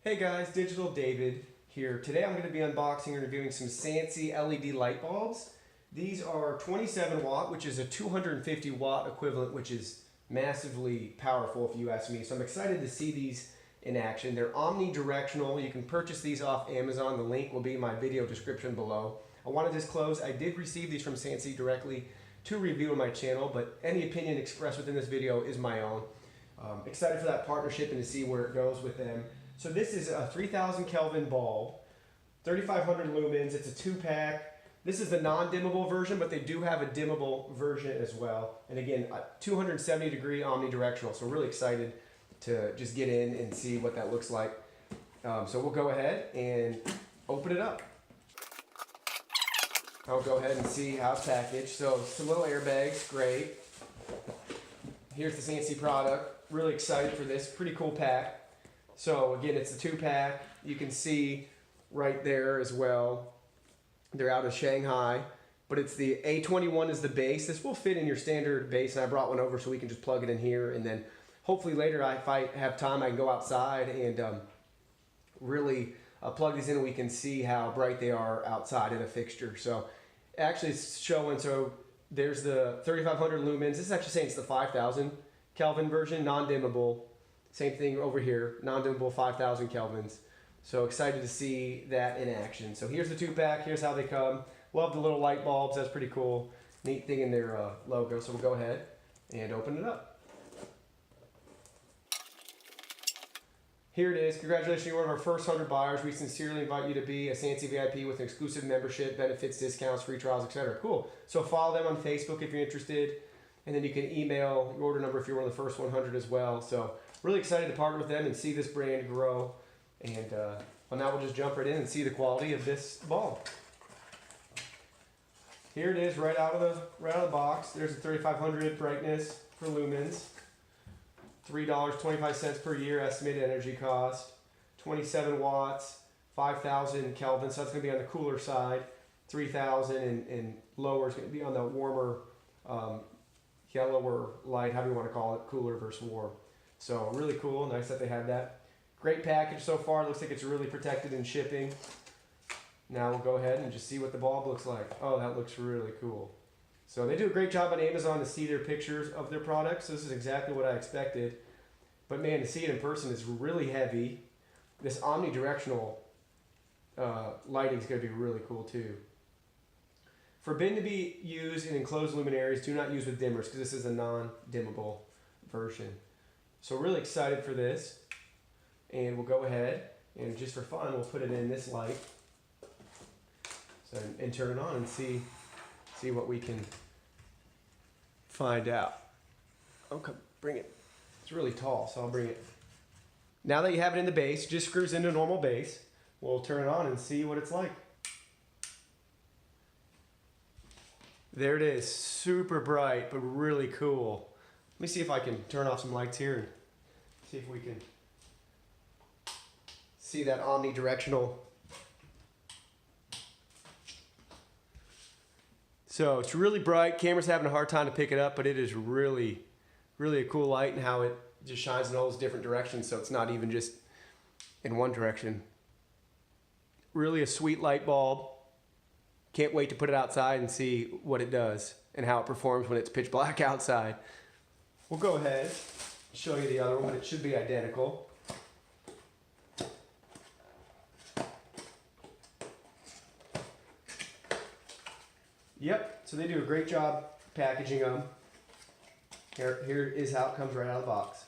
Hey guys, Digital David here. Today I'm going to be unboxing and reviewing some Sansi LED light bulbs. These are 27 watt, which is a 250 watt equivalent, which is massively powerful if you ask me. So I'm excited to see these in action. They're omnidirectional. You can purchase these off Amazon. The link will be in my video description below. I want to disclose I did receive these from Sansi directly to review on my channel, but any opinion expressed within this video is my own. Excited for that partnership and to see where it goes with them. So this is a 3000 Kelvin bulb, 3500 lumens. It's a 2-pack. This is the non-dimmable version, but they do have a dimmable version as well. And again, 270 degree omnidirectional. So really excited to just get in and see what that looks like. So we'll go ahead and open it up. I'll go ahead and see how it's packaged. So some little airbags, great. Here's the Sansi product. Really excited for this, pretty cool pack. So again, it's the 2-pack. You can see right there as well. They're out of Shanghai, but it's the A21 is the base. This will fit in your standard base, and I brought one over so we can just plug it in here. And then hopefully later, if I have time, I can go outside and really plug these in and we can see how bright they are outside in a fixture. So actually it's showing, so there's the 3500 lumens. This is actually saying it's the 5000 Kelvin version, non-dimmable. Same thing over here, non-dimmable 5000 kelvins. So excited to see that in action. So here's the 2-pack, here's how they come. Love the little light bulbs, that's pretty cool. Neat thing in their logo. So we'll go ahead and open it up. Here it is. Congratulations, you're one of our first 100 buyers. We sincerely invite you to be a Sansi VIP with an exclusive membership, benefits, discounts, free trials, etc. Cool. So follow them on Facebook if you're interested. And then you can email your order number if you're one of the first 100 as well. So really excited to partner with them and see this brand grow. And well, now we'll just jump right in and see the quality of this bulb. Here it is, right out of the box. There's a 3500 brightness for lumens. $3.25 per year estimated energy cost. 27 watts, 5000 Kelvin. So that's going to be on the cooler side. 3000 and lower is going to be on the warmer, yellower light, however you want to call it, cooler versus warm. So really cool, nice that they have that. Great package so far, looks like it's really protected in shipping. Now we'll go ahead and just see what the bulb looks like. Oh, that looks really cool. So they do a great job on Amazon to see their pictures of their products. This is exactly what I expected. But man, to see it in person is really heavy. This omnidirectional lighting is going to be really cool too. Forbidden to be used in enclosed luminaries. Do not use with dimmers because this is a non-dimmable version. So really excited for this. And we'll go ahead and just for fun, we'll put it in this light. So, and turn it on and see what we can find out. Okay, bring it. It's really tall, so I'll bring it. Now that you have it in the base, just screws into a normal base. We'll turn it on and see what it's like. There it is, super bright, but really cool. Let me see if I can turn off some lights here and see if we can see that omnidirectional. So it's really bright. Camera's having a hard time to pick it up, but it is really, really a cool light and how it just shines in all those different directions. So it's not even just in one direction. Really a sweet light bulb. Can't wait to put it outside and see what it does and how it performs when it's pitch black outside. We'll go ahead and show you the other one. It should be identical. Yep, so they do a great job packaging them. Here is how it comes right out of the box.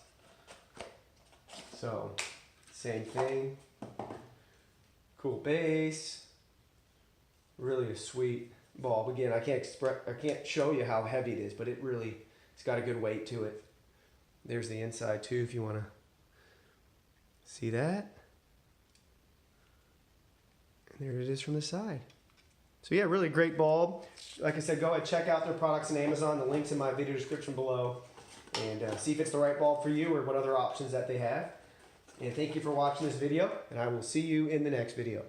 So, same thing. Cool base. Really a sweet bulb. Again, I can't show you how heavy it is, but it's got a good weight to it. There's the inside too, if you want to see that. And there it is from the side. So yeah, really great bulb. Like I said, go ahead, check out their products on Amazon. The link's in my video description below. And see if it's the right bulb for you or what other options that they have. And thank you for watching this video, and I will see you in the next video.